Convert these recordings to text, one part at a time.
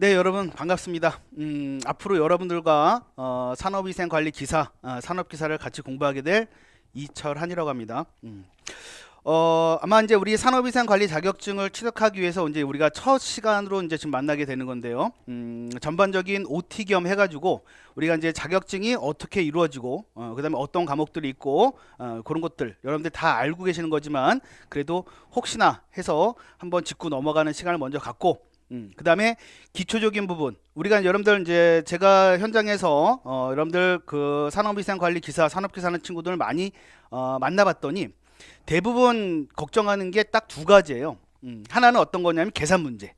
네, 여러분 반갑습니다. 앞으로 여러분들과 산업위생관리 기사, 산업기사를 같이 공부하게 될 이철한이라고 합니다. 아마 이제 우리 산업위생관리 자격증을 취득하기 위해서 이제 우리가 첫 시간으로 이제 지금 만나게 되는 건데요. 전반적인 OT 겸 해가지고 우리가 이제 자격증이 어떻게 이루어지고, 그다음에 어떤 과목들이 있고, 그런 것들 여러분들 다 알고 계시는 거지만 그래도 혹시나 해서 한번 짚고 넘어가는 시간을 먼저 갖고. 그 다음에 기초적인 부분 우리가 여러분들 이제 제가 현장에서 여러분들 그 산업위생관리 기사 산업기사 하는 친구들 많이 만나봤더니 대부분 걱정하는 게 딱 두 가지예요. 하나는 어떤 거냐면 계산 문제,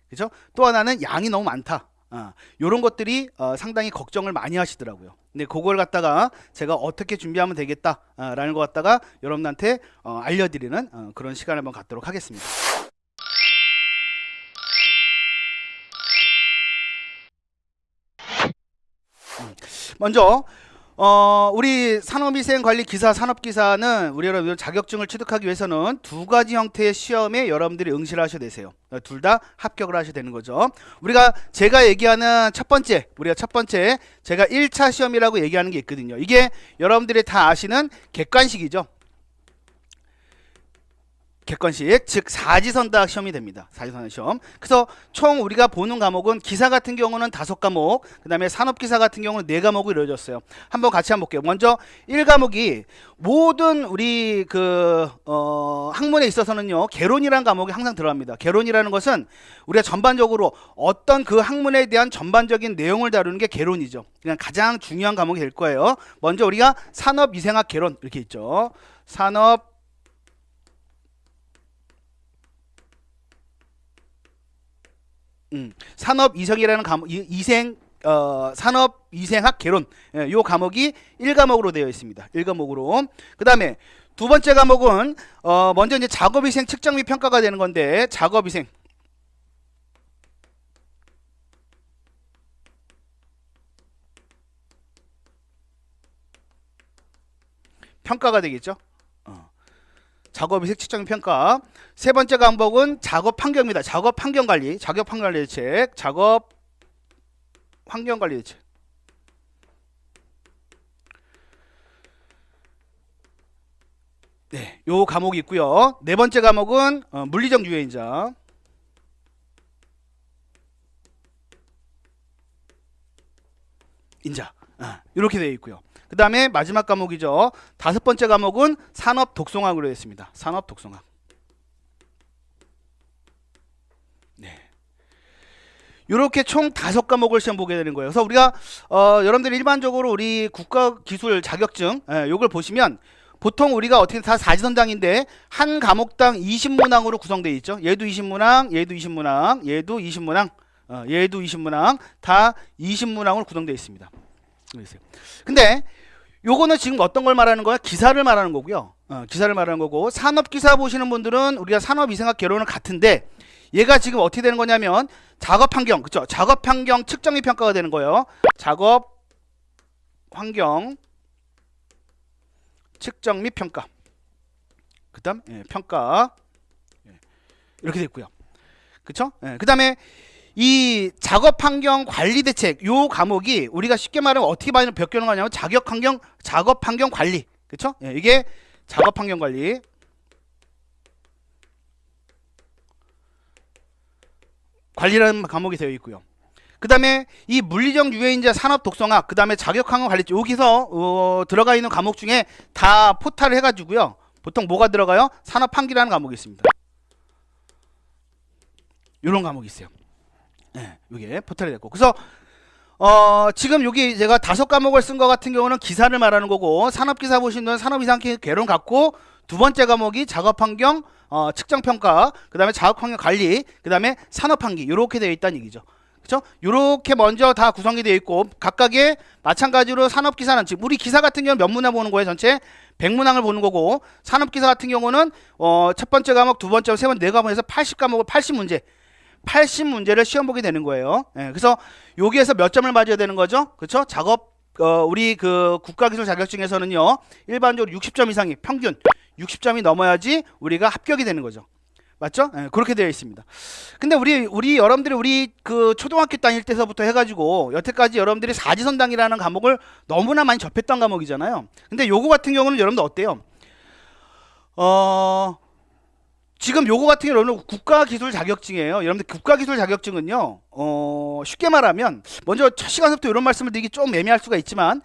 그죠? 또 하나는 양이 너무 많다. 요런 것들이 상당히 걱정을 많이 하시더라고요. 근데 그걸 갖다가 제가 어떻게 준비하면 되겠다라는 것 갖다가 여러분한테 알려드리는 그런 시간을 한번 갖도록 하겠습니다. 먼저 우리 산업위생관리기사 산업기사는 우리 여러분 자격증을 취득하기 위해서는 두 가지 형태의 시험에 여러분들이 응시를 하셔야 되세요. 둘 다 합격을 하셔야 되는 거죠. 제가 얘기하는 첫 번째, 우리가 첫 번째 제가 1차 시험이라고 얘기하는 게 있거든요. 이게 여러분들이 다 아시는 객관식이죠. 객관식, 즉 사지선다 시험이 됩니다. 사지선다 시험. 그래서 총 우리가 보는 과목은 기사 같은 경우는 5과목, 그 다음에 산업기사 같은 경우는 4과목이 이루어졌어요. 한번 같이 한번 볼게요. 먼저 1과목이 모든 우리 학문에 있어서는요, 개론이라는 과목이 항상 들어갑니다. 개론이라는 것은 우리가 전반적으로 어떤 그 학문에 대한 전반적인 내용을 다루는 게 개론이죠. 그냥 가장 중요한 과목이 될 거예요. 먼저 우리가 산업위생학 개론 이렇게 있죠. 산업위생이라는 과목, 산업위생학 개론, 요 과목이 1과목으로 되어 있습니다. 1과목으로. 그 다음에 두 번째 과목은 먼저 이제 작업위생 측정 및 평가가 되는 건데, 작업위생 평가가 되겠죠. 작업위생 측정 평가. 세 번째 과목은 작업환경입니다. 작업환경관리, 작업환경관리 대책, 작업환경관리 대책. 네, 요 과목이 있고요. 네 번째 과목은 물리적 유해인자. 이렇게 되어 있고요. 그 다음에 마지막 과목이죠. 5번째 과목은 산업 독성학으로 했습니다. 산업 독성학. 네. 이렇게 총 5과목을 시험 보게 되는 거예요. 그래서 우리가 여러분들 일반적으로 우리 국가기술 자격증 요걸 보시면 보통 우리가 어떻게 다 사지선당인데 한 과목당 20문항으로 구성되어 있죠. 얘도 20문항, 얘도 20문항, 얘도 20문항, 얘도 20문항, 다 20문항으로 구성되어 있습니다. 근데 요거는 지금 어떤 걸 말하는 거야? 기사를 말하는 거고요. 기사를 말하는 거고, 산업기사 보시는 분들은 우리가 산업위생학 개론은 같은데 얘가 지금 어떻게 되는 거냐면 작업환경, 그쵸? 작업환경 측정 및 평가가 되는 거예요. 작업환경 측정 및 평가. 그 다음 평가 이렇게 되어 있고요. 그쵸? 그 다음에 이 작업환경 관리 대책 요 과목이 우리가 쉽게 말하면 어떻게 바뀌는 거냐면 작업환경 관리, 그쵸? 이게 작업환경 관리 관리라는 과목이 되어 있고요. 그 다음에 이 물리적 유해인자 산업 독성학, 그 다음에 작업환경 관리, 여기서 들어가 있는 과목 중에 다 포탈을 해가지고요. 보통 뭐가 들어가요? 산업환기라는 과목이 있습니다. 이런 과목이 있어요. 네, 이게 포탈이 됐고, 그래서 지금 여기 제가 5과목을 쓴 것 같은 경우는 기사를 말하는 거고, 산업기사 보시면 산업이상 개론 같고, 두 번째 과목이 작업환경 측정평가, 그 다음에 작업환경 관리, 그 다음에 산업환기 이렇게 되어 있다는 얘기죠. 그렇죠? 이렇게 먼저 다 구성이 되어 있고, 각각의 마찬가지로 산업기사는 지금 우리 기사 같은 경우는 몇 문항 보는 거예요? 전체 100문항을 보는 거고, 산업기사 같은 경우는 첫 번째 과목, 두 번째, 세 번째, 네 과목에서 80과목을 80문제를 시험 보게 되는 거예요. 그래서 여기에서 몇 점을 맞아야 되는 거죠? 그렇죠? 우리 그 국가기술 자격증에서는요, 일반적으로 60점 이상이 평균 60점이 넘어야지 우리가 합격이 되는 거죠. 맞죠? 예, 그렇게 되어 있습니다. 근데 우리 여러분들이 우리 그 초등학교 다닐 때서부터 해가지고 여태까지 여러분들이 사지선당이라는 과목을 너무나 많이 접했던 과목이잖아요. 근데 요거 같은 경우는 여러분들 어때요? 지금 요거 같은 경우는 여러분 국가기술 자격증이에요. 여러분들 국가기술 자격증은요, 쉽게 말하면 먼저 첫 시간부터 이런 말씀을 드리기 좀 애매할 수가 있지만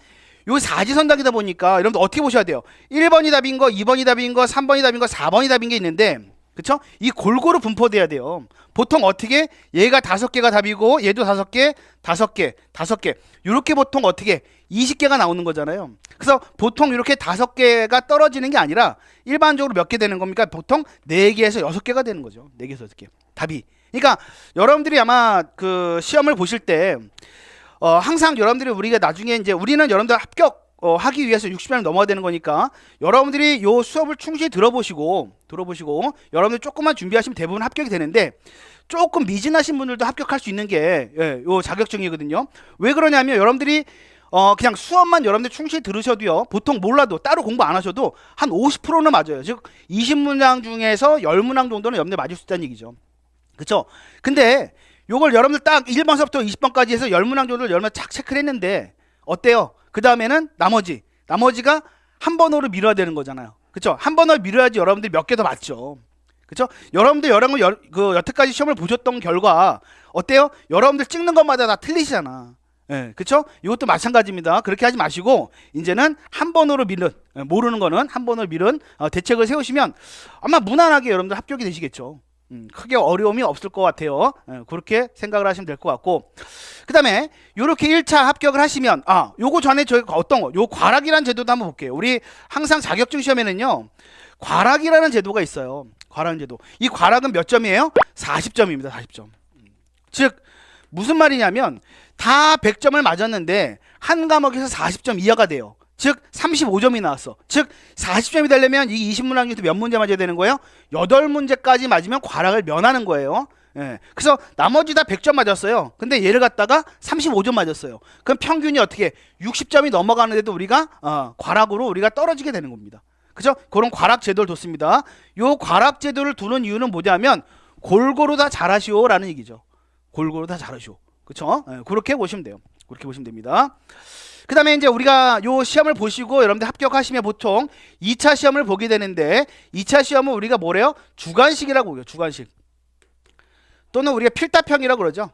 요 사지선당이다 보니까 여러분들 어떻게 보셔야 돼요? 1번이 답인 거, 2번이 답인 거, 3번이 답인 거, 4번이 답인 게 있는데, 그쵸? 이 골고루 분포돼야 돼요. 보통 어떻게? 얘가 5개가 답이고 얘도 5개, 5개, 5개. 이렇게 보통 어떻게? 20개가 나오는 거잖아요. 그래서 보통 이렇게 5개가 떨어지는 게 아니라 일반적으로 몇 개 되는 겁니까? 보통 4개에서 6개가 되는 거죠. 4개에서 6개. 답이. 그러니까 여러분들이 아마 그 시험을 보실 때 항상 여러분들이 우리가 나중에 이제 우리는 여러분들 합격 하기 위해서 60점을 넘어야 되는 거니까 여러분들이 요 수업을 충실히 들어보시고 여러분들 조금만 준비하시면 대부분 합격이 되는데 조금 미진하신 분들도 합격할 수 있는 게 요 자격증이거든요. 왜 그러냐면 여러분들이 그냥 수업만 여러분들 충실히 들으셔도요, 보통 몰라도 따로 공부 안 하셔도 한 50%는 맞아요. 즉 20문항 중에서 10문항 정도는 여러분들 맞을 수 있다는 얘기죠. 그쵸? 근데 요걸 여러분들 딱 1번서부터 20번까지 해서 10문항 정도를 여러분들 착 체크를 했는데 어때요? 그 다음에는 나머지가 한 번으로 밀어야 되는 거잖아요. 그쵸? 한 번을 밀어야지 여러분들이 몇 개 더 맞죠. 그쵸? 여러분들 여태까지 시험을 보셨던 결과 어때요? 여러분들 찍는 것마다 다 틀리시잖아. 예, 그쵸? 이것도 마찬가지입니다. 그렇게 하지 마시고 이제는 한 번으로 밀은, 모르는 거는 한 번으로 밀은 대책을 세우시면 아마 무난하게 여러분들 합격이 되시겠죠. 크게 어려움이 없을 것 같아요. 그렇게 생각을 하시면 될 것 같고, 그 다음에 요렇게 1차 합격을 하시면 요거 전에 저희가 어떤 거, 요 과락이라는 제도도 한번 볼게요. 우리 항상 자격증 시험에는요 과락이라는 제도가 있어요. 과락 제도. 이 과락은 몇 점이에요? 40점입니다. 40점. 즉 무슨 말이냐면 다 100점을 맞았는데 한 과목에서 40점 이하가 돼요. 즉 35점이 나왔어. 즉 40점이 되려면 이 20문항 중에서 몇 문제 맞아야 되는 거예요? 8문제까지 맞으면 과락을 면하는 거예요. 예. 그래서 나머지 다 100점 맞았어요. 근데 얘를 갖다가 35점 맞았어요. 그럼 평균이 어떻게 60점이 넘어가는데도 우리가 과락으로 우리가 떨어지게 되는 겁니다. 그죠? 그런 과락 제도를 뒀습니다. 요 과락 제도를 두는 이유는 뭐냐면 골고루 다 잘하시오라는 얘기죠. 골고루 다 잘하시오. 그렇죠? 예, 그렇게 보시면 돼요. 그렇게 보시면 됩니다. 그 다음에 이제 우리가 요 시험을 보시고 여러분들 합격하시면 보통 2차 시험을 보게 되는데 2차 시험은 우리가 뭐래요? 주관식이라고 해요. 주관식. 또는 우리가 필답형이라고 그러죠.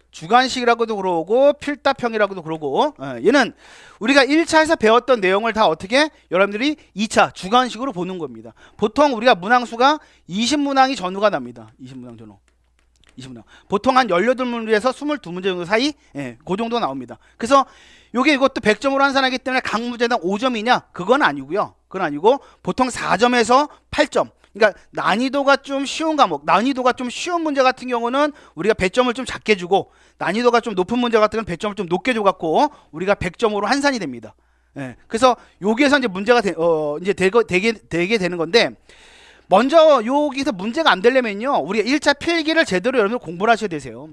주관식이라고도 그러고 필답형이라고도 그러고, 얘는 우리가 1차에서 배웠던 내용을 다 어떻게 여러분들이 2차 주관식으로 보는 겁니다. 보통 우리가 문항수가 20문항이 전후가 납니다. 20문항 전후. 20문항. 보통 한 18문제에서 22문제 정도 사이, 그 정도 나옵니다. 그래서 이것도 100점으로 환산하기 때문에 각 문제당 5점이냐? 그건 아니고요. 그건 아니고 보통 4점에서 8점. 그러니까 난이도가 좀 쉬운 과목, 난이도가 좀 쉬운 문제 같은 경우는 우리가 배점을 좀 작게 주고, 난이도가 좀 높은 문제 같은 경우는 배점을 좀 높게 줘갖고 우리가 100점으로 환산이 됩니다. 그래서 여기에서 이제 문제가 되게 되는 건데, 먼저 여기서 문제가 안 되려면요, 우리가 1차 필기를 제대로 여러분들 공부를 하셔야 되세요.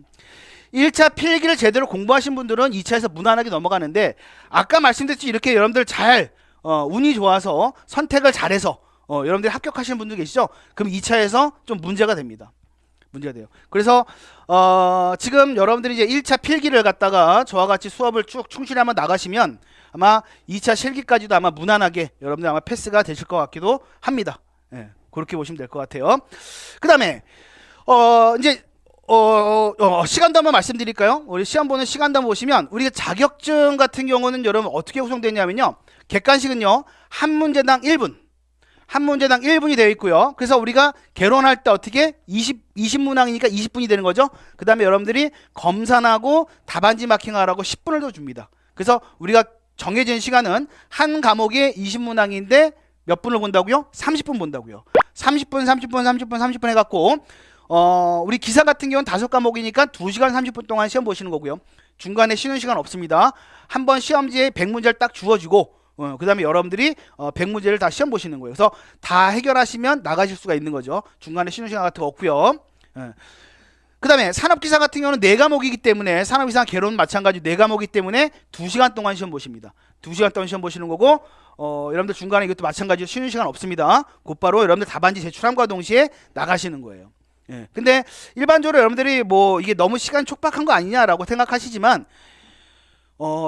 1차 필기를 제대로 공부하신 분들은 2차에서 무난하게 넘어가는데, 아까 말씀드렸듯이 이렇게 여러분들 잘 운이 좋아서 선택을 잘해서 여러분들이 합격하시는 분들 계시죠? 그럼 2차에서 좀 문제가 됩니다. 문제가 돼요. 그래서 지금 여러분들이 이제 1차 필기를 갖다가 저와 같이 수업을 쭉 충실히 한번 나가시면 아마 2차 실기까지도 아마 무난하게 여러분들 아마 패스가 되실 것 같기도 합니다. 그렇게 보시면 될 것 같아요. 그 다음에 이제 시간도 한번 말씀드릴까요? 우리 시험 보는 시간도 한번 보시면, 우리가 자격증 같은 경우는 여러분 어떻게 구성되냐면요, 객관식은요 한 문제당 1분, 한 문제당 1분이 되어 있고요. 그래서 우리가 개론할 때 어떻게 20문항이니까 20분이 되는 거죠. 그 다음에 여러분들이 검산하고 답안지 마킹하라고 10분을 더 줍니다. 그래서 우리가 정해진 시간은 한 과목에 20문항인데 몇 분을 본다고요? 30분 본다고요. 30분 해갖고 우리 기사 같은 경우는 5과목이니까 2시간 30분 동안 시험 보시는 거고요. 중간에 쉬는 시간 없습니다. 한번 시험지에 100문제를 딱 주어지고 그 다음에 여러분들이 100문제를 다 시험 보시는 거예요. 그래서 다 해결하시면 나가실 수가 있는 거죠. 중간에 쉬는 시간 같은 거 없고요. 그 다음에 산업기사 같은 경우는 4과목이기 때문에 산업이상 개론 마찬가지 4과목이기 때문에 2시간 동안 시험 보십니다. 2시간 동안 시험 보시는 거고 여러분들 중간에 이것도 마찬가지로 쉬는 시간 없습니다. 곧바로 여러분들 답안지 제출함과 동시에 나가시는 거예요. 예. 근데 일반적으로 여러분들이 뭐 이게 너무 시간 촉박한 거 아니냐라고 생각하시지만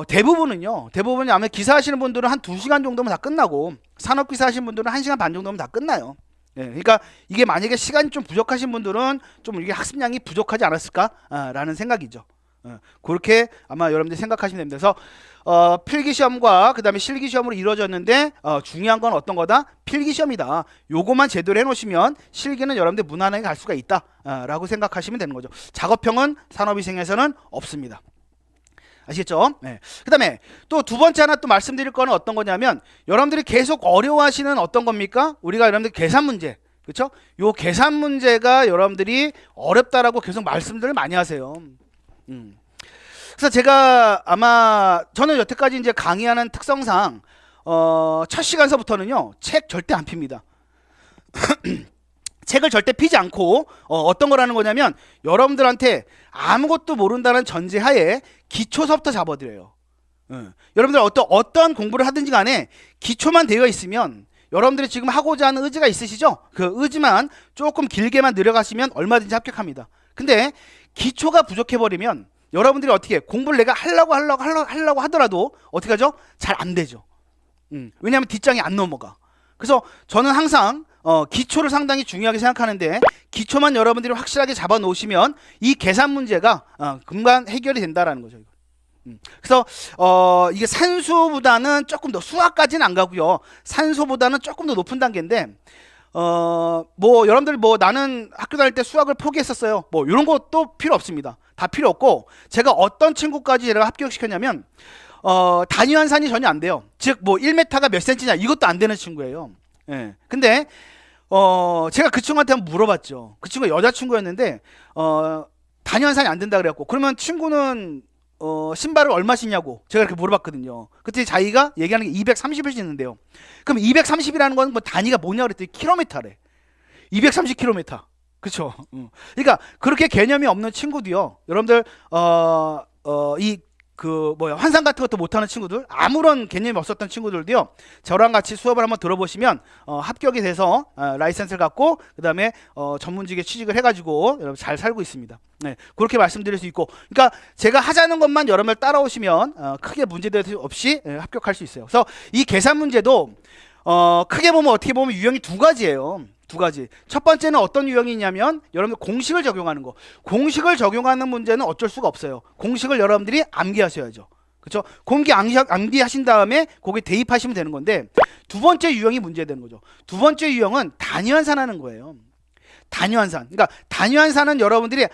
대부분이 아마 기사 하시는 분들은 한 2시간 정도면 다 끝나고 산업기사 하시는 분들은 1시간 반 정도면 다 끝나요. 예, 그러니까 이게 만약에 시간이 좀 부족하신 분들은 좀 이게 학습량이 부족하지 않았을까라는 생각이죠. 그렇게 아마 여러분들이 생각하시면 됩니다. 그래서 필기시험과 그 다음에 실기시험으로 이루어졌는데 중요한 건 어떤 거다? 필기시험이다. 요거만 제대로 해놓으시면 실기는 여러분들 무난하게 갈 수가 있다 라고 생각하시면 되는 거죠. 작업형은 산업위생에서는 없습니다. 아시겠죠? 네. 그 다음에 또 두 번째 하나 또 말씀드릴 거는 어떤 거냐면 여러분들이 계속 어려워하시는 어떤 겁니까? 우리가 여러분들 계산 문제, 그렇죠? 요 계산 문제가 여러분들이 어렵다라고 계속 말씀들을 많이 하세요. 그래서 제가 아마 저는 여태까지 이제 강의하는 특성상 첫 시간서부터는요 책 절대 안 핍니다. 책을 절대 피지 않고 어떤 거라는 거냐면 여러분들한테 아무것도 모른다는 전제하에 기초서부터 잡아드려요. 여러분들 어떤 공부를 하든지 간에 기초만 되어 있으면 여러분들이 지금 하고자 하는 의지가 있으시죠? 그 의지만 조금 길게만 늘어가시면 얼마든지 합격합니다. 근데 기초가 부족해버리면 여러분들이 어떻게 공부를 내가 하려고 하더라도 어떻게 하죠? 잘 안 되죠. 왜냐하면 뒷장이 안 넘어가. 그래서 저는 항상 기초를 상당히 중요하게 생각하는데 기초만 여러분들이 확실하게 잡아 놓으시면 이 계산 문제가 금방 해결이 된다라는 거죠. 그래서 이게 산수보다는 조금 더 수학까지는 안 가고요. 산소보다는 조금 더 높은 단계인데 뭐 여러분들 뭐 나는 학교 다닐 때 수학을 포기했었어요. 뭐 이런 것도 필요 없습니다. 다 필요 없고 제가 어떤 친구까지 제가 합격시켰냐면 단위환산이 전혀 안 돼요. 즉 뭐 1m가 몇 cm냐 이것도 안 되는 친구예요. 예. 근데 제가 그 친구한테 한번 물어봤죠. 그 친구가 여자친구였는데 단위환산이 안 된다 그래갖고 그러면 친구는 신발을 얼마 신냐고 제가 이렇게 물어봤거든요. 그때 자기가 얘기하는 게 230을 신는데요. 그럼 230이라는 건 뭐 단위가 뭐냐 그랬더니 킬로미터래. 230km. 그렇죠. 그러니까 그렇게 개념이 없는 친구도요. 여러분들 환산 같은 것도 못하는 친구들, 아무런 개념이 없었던 친구들도요, 저랑 같이 수업을 한번 들어보시면 합격이 돼서 라이센스를 갖고 그 다음에 전문직에 취직을 해가지고 여러분 잘 살고 있습니다. 네, 그렇게 말씀드릴 수 있고, 그러니까 제가 하자는 것만 여러분들 따라오시면 크게 문제될 수 없이 합격할 수 있어요. 그래서 이 계산 문제도 크게 보면 어떻게 보면 유형이 두 가지예요. 두 가지. 첫 번째는 어떤 유형이냐면 여러분들 공식을 적용하는 거. 공식을 적용하는 문제는 어쩔 수가 없어요. 공식을 여러분들이 암기하셔야죠. 그렇죠? 공기 암기하신 다음에 거기에 대입하시면 되는 건데 두 번째 유형이 문제되는 거죠. 두 번째 유형은 단위환산하는 거예요. 단위환산. 그러니까 단위환산은 여러분들이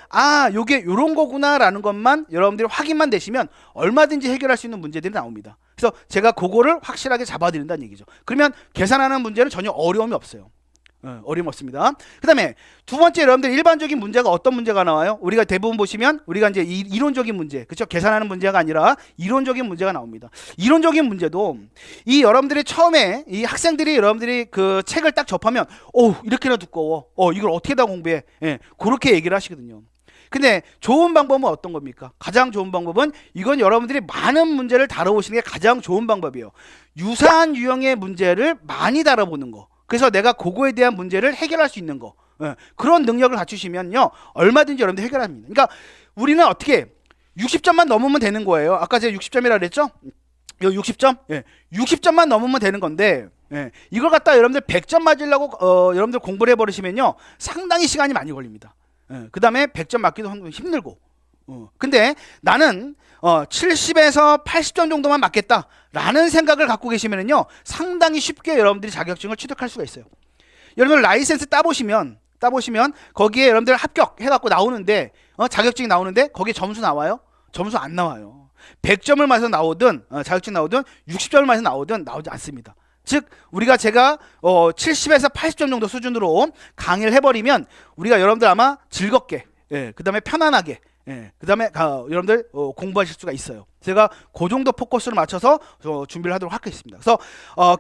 요게 요런 거구나라는 것만 여러분들이 확인만 되시면 얼마든지 해결할 수 있는 문제들이 나옵니다. 그래서 제가 그거를 확실하게 잡아드린다는 얘기죠. 그러면 계산하는 문제는 전혀 어려움이 없어요. 어려움 없습니다. 그 다음에 두 번째 여러분들 일반적인 문제가 어떤 문제가 나와요? 우리가 대부분 보시면 우리가 이제 이론적인 문제, 그렇죠? 계산하는 문제가 아니라 이론적인 문제가 나옵니다. 이론적인 문제도 이 여러분들이 처음에 이 학생들이 여러분들이 그 책을 딱 접하면 이렇게나 두꺼워. 이걸 어떻게 다 공부해? 그렇게 얘기를 하시거든요. 근데 좋은 방법은 어떤 겁니까? 가장 좋은 방법은 이건 여러분들이 많은 문제를 다뤄보시는 게 가장 좋은 방법이에요. 유사한 유형의 문제를 많이 다뤄보는 거. 그래서 내가 그거에 대한 문제를 해결할 수 있는 거, 그런 능력을 갖추시면요 얼마든지 여러분들 해결합니다. 그러니까 우리는 어떻게 60점만 넘으면 되는 거예요. 아까 제가 60점이라 그랬죠? 60점? 60점만 넘으면 되는 건데 이걸 갖다 여러분들 100점 맞으려고 여러분들 공부를 해버리시면요 상당히 시간이 많이 걸립니다. 그 다음에 100점 맞기도 힘들고 근데 나는 70에서 80점 정도만 맞겠다 라는 생각을 갖고 계시면요 상당히 쉽게 여러분들이 자격증을 취득할 수가 있어요. 여러분들 라이센스 따보시면 거기에 여러분들 합격해갖고 나오는데 자격증이 나오는데 거기에 점수 나와요? 점수 안 나와요. 100점을 맞아서 나오든 자격증 나오든 60점을 맞아서 나오든 나오지 않습니다. 즉 제가 70에서 80점 정도 수준으로 강의를 해버리면 우리가 여러분들 아마 즐겁게 그 다음에 편안하게 그 다음에 여러분들 공부하실 수가 있어요. 제가 그 정도 포커스를 맞춰서 준비를 하도록 하겠습니다. 그래서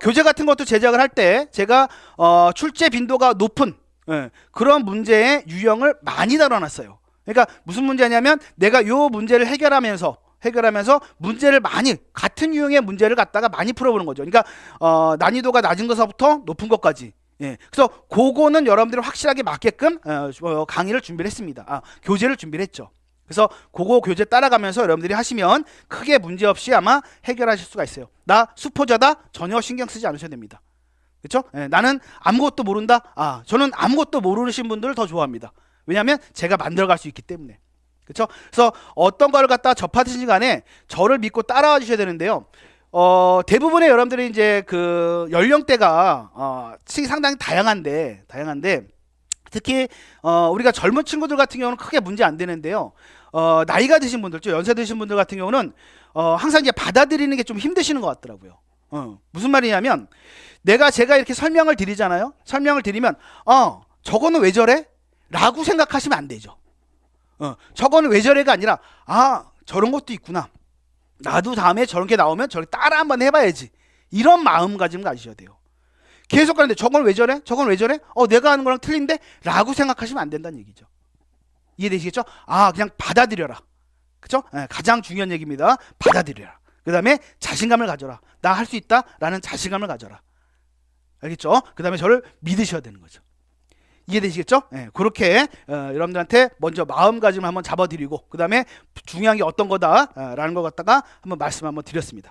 교재 같은 것도 제작을 할 때 제가 출제 빈도가 높은 그런 문제의 유형을 많이 다뤄놨어요. 그러니까 무슨 문제냐면 내가 요 문제를 해결하면서 문제를 많이 같은 유형의 문제를 갖다가 많이 풀어보는 거죠. 그러니까 난이도가 낮은 것부터 높은 것까지. 예. 그래서 그거는 여러분들이 확실하게 맞게끔 강의를 준비를 했습니다. 교재를 준비를 했죠. 그래서 그거 교재 따라가면서 여러분들이 하시면 크게 문제 없이 아마 해결하실 수가 있어요. 나 수포자다 전혀 신경 쓰지 않으셔도 됩니다. 그렇죠? 예, 나는 아무것도 모른다. 저는 아무것도 모르신 분들을 더 좋아합니다. 왜냐하면 제가 만들어갈 수 있기 때문에. 그렇죠? 그래서 어떤 거를 갖다 접하든지 간에 저를 믿고 따라와 주셔야 되는데요. 대부분의 여러분들이 이제 그 연령대가 상당히 다양한데 특히 우리가 젊은 친구들 같은 경우는 크게 문제 안 되는데요. 나이가 드신 분들, 좀 연세 드신 분들 같은 경우는 항상 이제 받아들이는 게 좀 힘드시는 것 같더라고요. 무슨 말이냐면 제가 이렇게 설명을 드리잖아요. 설명을 드리면 저거는 왜 저래? 라고 생각하시면 안 되죠. 저거는 왜 저래가 아니라 저런 것도 있구나. 나도 다음에 저런 게 나오면 저렇게 따라 한번 해봐야지. 이런 마음가짐 가지셔야 돼요. 계속 가는데 저건 왜 저래? 저건 왜 저래? 내가 하는 거랑 틀린데? 라고 생각하시면 안 된다는 얘기죠. 이해되시겠죠? 그냥 받아들여라. 그쵸? 가장 중요한 얘기입니다. 받아들여라. 그 다음에 자신감을 가져라. 나 할 수 있다 라는 자신감을 가져라. 알겠죠? 그 다음에 저를 믿으셔야 되는 거죠. 이해되시겠죠? 그렇게 여러분들한테 먼저 마음가짐을 한번 잡아드리고 그 다음에 중요한 게 어떤 거다 라는 것 갖다가 한번 말씀 한번 드렸습니다.